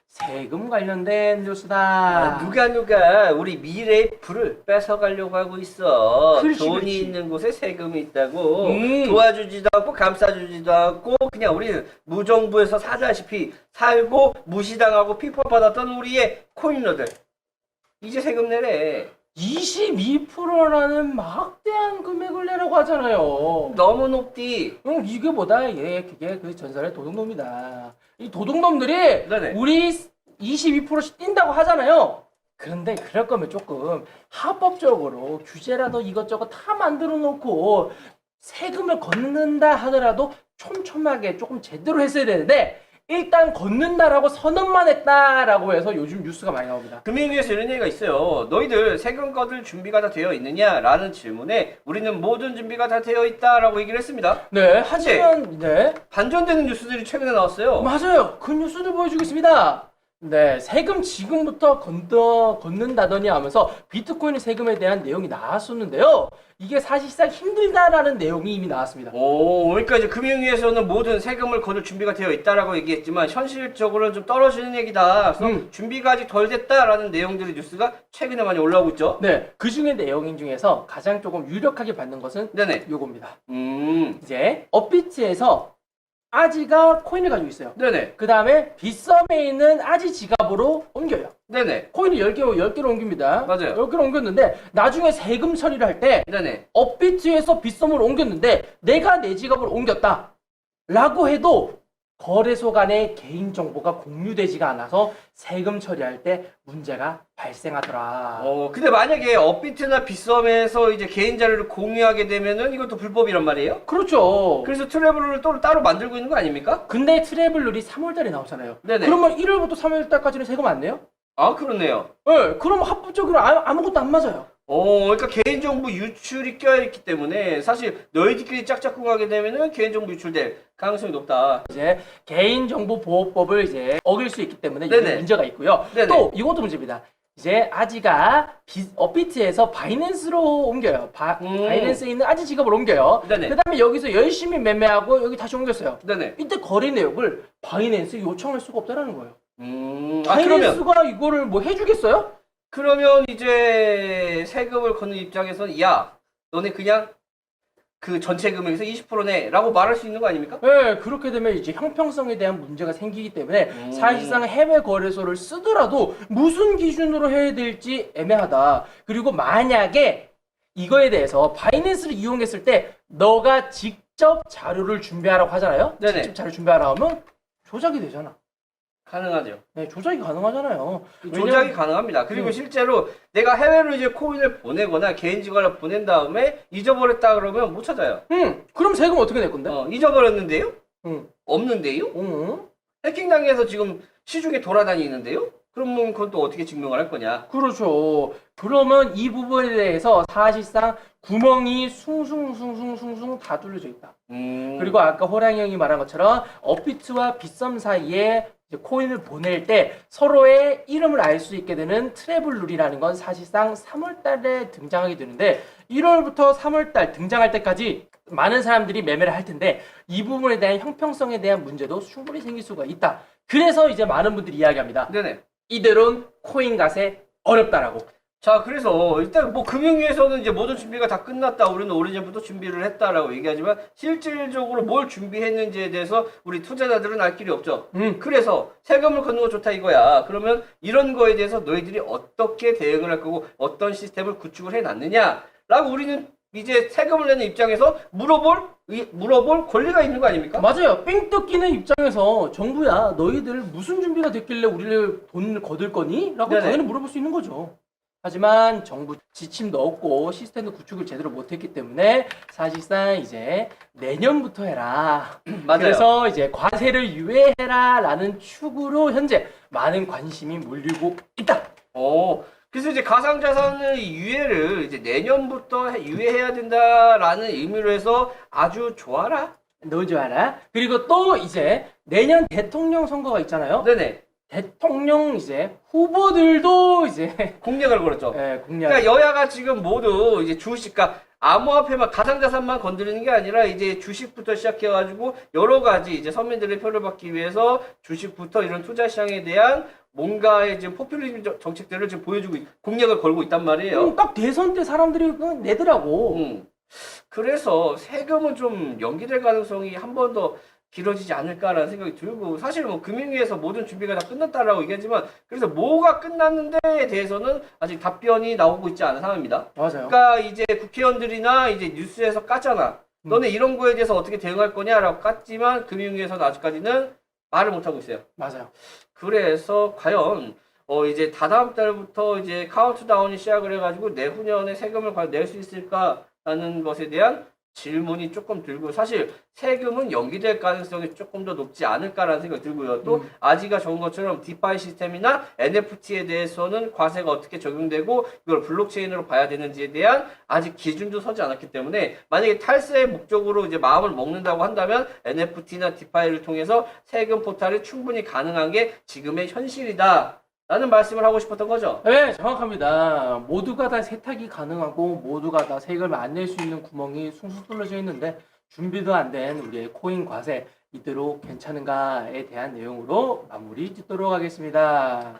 세금 관련된 뉴스다. 누가 우리 미래의 풀을 뺏어가려고 하고 있어. 그렇지, 돈이 그렇지. 있는 곳에 세금이 있다고. 음. 도와주지도 않고 감싸주지도 않고 그냥 우리는 무정부에서 사다시피 살고 무시당하고 핍박받았던 우리의 코인러들. 이제 세금 내래. 22%라는 막대한 금액을 내라고 하잖아요. 너무 높디. 이게 뭐다? 그게 그 전설의 도둑놈이다. 이 도둑놈들이 네네. 우리 22%씩 뛴다고 하잖아요. 그런데 그럴 거면 조금 합법적으로 규제라도 이것저것 다 만들어 놓고 세금을 걷는다 하더라도 촘촘하게 조금 제대로 했어야 되는데 일단 걷는다라고 선언만 했다라고 해서 요즘 뉴스가 많이 나옵니다. 금융위에서 이런 얘기가 있어요. 너희들 세금 거둘 준비가 다 되어 있느냐라는 질문에 우리는 모든 준비가 다 되어 있다라고 얘기를 했습니다. 네, 하지만 네. 반전되는 뉴스들이 최근에 나왔어요. 맞아요. 그 뉴스를 보여주겠습니다. 네, 세금 지금부터 걷는다더니 하면서 비트코인 세금에 대한 내용이 나왔었는데요. 이게 사실상 힘들다라는 내용이 이미 나왔습니다. 오, 그러니까 이제 금융위에서는 모든 세금을 거둘 준비가 되어 있다라고 얘기했지만 현실적으로는 좀 떨어지는 얘기다. 그래서 준비가 아직 덜 됐다라는 내용들의 뉴스가 최근에 많이 올라오고 있죠. 네, 그 중에 내용 중에서 가장 조금 유력하게 받는 것은 네네. 요겁니다. 이제 업비트에서 아지가 코인을 가지고 있어요. 네네. 그 다음에 빗썸에 있는 아지 지갑으로 옮겨요. 네네. 코인을 10개로 옮깁니다. 맞아요. 10개로 옮겼는데 나중에 세금 처리를 할 때 네네. 업비트에서 빗썸을 옮겼는데 내가 내 지갑을 옮겼다 라고 해도 거래소 간의 개인정보가 공유되지가 않아서 세금 처리할 때 문제가 발생하더라. 근데 만약에 업비트나 빗썸에서 이제 개인 자료를 공유하게 되면은 이것도 불법이란 말이에요? 그렇죠. 그래서 트래블을 또 따로 만들고 있는 거 아닙니까? 근데 트래블룰이 3월달에 나오잖아요. 네네. 그러면 1월부터 3월달까지는 세금 안 내요? 아, 그렇네요. 네, 그럼 합법적으로 아무것도 안 맞아요. 그러니까 개인정보 유출이 껴있기 때문에 사실 너희들끼리 짝짝꿍하게 되면은 개인정보 유출될 가능성이 높다. 이제 개인정보보호법을 이제 어길 수 있기 때문에 이게 네네. 문제가 있고요. 네네. 또 이것도 문제입니다. 이제 아지가 업비트에서 바이낸스로 옮겨요. 바이낸스에 있는 아지 지갑을 옮겨요. 네네. 그 다음에 여기서 열심히 매매하고 여기 다시 옮겼어요. 네네. 이때 거래 내역을 바이낸스에 요청할 수가 없다는 거예요. 그러면 바이낸스가 이거를 뭐 해주겠어요? 이제 세금을 걷는 입장에서는 야, 너네 그냥 그 전체 금액에서 20%네 라고 말할 수 있는 거 아닙니까? 네, 그렇게 되면 이제 형평성에 대한 문제가 생기기 때문에 사실상 해외 거래소를 쓰더라도 무슨 기준으로 해야 될지 애매하다. 그리고 만약에 이거에 대해서 바이낸스를 이용했을 때 너가 직접 자료를 준비하라고 하잖아요. 네네. 직접 자료 준비하라 하면 조작이 되잖아. 가능하죠. 네, 조작이 가능하잖아요. 조작이 가능합니다. 그리고 실제로 내가 해외로 이제 코인을 보내거나 개인 지갑을 보낸 다음에 잊어버렸다 그러면 못 찾아요. 그럼 세금 어떻게 낼 건데? 잊어버렸는데요? 응. 없는데요? 해킹당해서 지금 시중에 돌아다니는데요? 그러면 그건 또 어떻게 증명을 할 거냐? 그렇죠. 그러면 이 부분에 대해서 사실상 구멍이 숭숭 다 뚫려져 있다. 그리고 아까 호랑이 형이 말한 것처럼 업비트와 빗썸 사이에 이제 코인을 보낼 때 서로의 이름을 알 수 있게 되는 트래블룰이라는 건 사실상 3월 달에 등장하게 되는데 1월부터 3월 달 등장할 때까지 많은 사람들이 매매를 할 텐데 이 부분에 대한 형평성에 대한 문제도 충분히 생길 수가 있다. 그래서 이제 많은 분들이 이야기합니다. 네네. 이대로는 코인 갓에 어렵다라고. 자, 그래서 일단 뭐 금융위에서는 이제 모든 준비가 다 끝났다. 우리는 오래전부터 준비를 했다라고 얘기하지만 실질적으로 뭘 준비했는지에 대해서 우리 투자자들은 알 길이 없죠. 그래서 세금을 걷는 거 좋다 이거야. 그러면 이런 거에 대해서 너희들이 어떻게 대응을 할 거고 어떤 시스템을 구축을 해놨느냐라고 우리는 이제 세금을 내는 입장에서 물어볼 권리가 있는 거 아닙니까? 맞아요. 삥 뜯기는 입장에서 정부야 너희들 무슨 준비가 됐길래 우리를 돈을 거둘 거니? 라고 네네. 당연히 물어볼 수 있는 거죠. 하지만 정부 지침도 없고 시스템도 구축을 제대로 못했기 때문에 사실상 이제 내년부터 해라. 맞아요. 그래서 이제 과세를 유예해라 라는 축으로 현재 많은 관심이 몰리고 있다. 그래서 이제 가상자산의 유예를 이제 내년부터 유예해야 된다라는 의미로 해서 아주 좋아라. 너무 좋아라. 그리고 또 이제 내년 대통령 선거가 있잖아요. 네네. 대통령 이제 후보들도 이제 공약을 걸었죠. 공약. 그러니까 여야가 지금 모두 이제 주식, 그러니까 암호화폐만 가상자산만 건드리는 게 아니라 이제 주식부터 시작해가지고 여러 가지 이제 서민들의 표를 받기 위해서 주식부터 이런 투자 시장에 대한 뭔가의 지금 포퓰리즘 정책들을 지금 보여주고 공약을 걸고 있단 말이에요. 딱 대선 때 사람들이 그거 내더라고. 그래서 세금은 좀 연기될 가능성이 한 번 더 길어지지 않을까라는 생각이 들고, 사실 뭐 금융위에서 모든 준비가 다 끝났다라고 얘기하지만 그래서 뭐가 끝났는데에 대해서는 아직 답변이 나오고 있지 않은 상황입니다. 맞아요. 그러니까 이제 국회의원들이나 이제 뉴스에서 깠잖아. 너네 이런 거에 대해서 어떻게 대응할 거냐라고 깠지만 금융위에서는 아직까지는 말을 못 하고 있어요. 맞아요. 그래서 과연 이제 다다음 달부터 이제 카운트다운이 시작을 해가지고 내후년에 세금을 과연 낼 수 있을까라는 것에 대한 질문이 조금 들고, 사실 세금은 연기될 가능성이 조금 더 높지 않을까라는 생각이 들고요. 또 아지가 적은 것처럼 디파이 시스템이나 NFT에 대해서는 과세가 어떻게 적용되고 이걸 블록체인으로 봐야 되는지에 대한 아직 기준도 서지 않았기 때문에, 만약에 탈세의 목적으로 이제 마음을 먹는다고 한다면 NFT나 디파이를 통해서 세금 포탈이 충분히 가능한 게 지금의 현실이다 라는 말씀을 하고 싶었던 거죠. 네, 정확합니다. 모두가 다 세탁이 가능하고 모두가 다 세금을 안 낼 수 있는 구멍이 숭숭 뚫려져 있는데 준비도 안 된 우리의 코인 과세 이대로 괜찮은가에 대한 내용으로 마무리 짓도록 하겠습니다.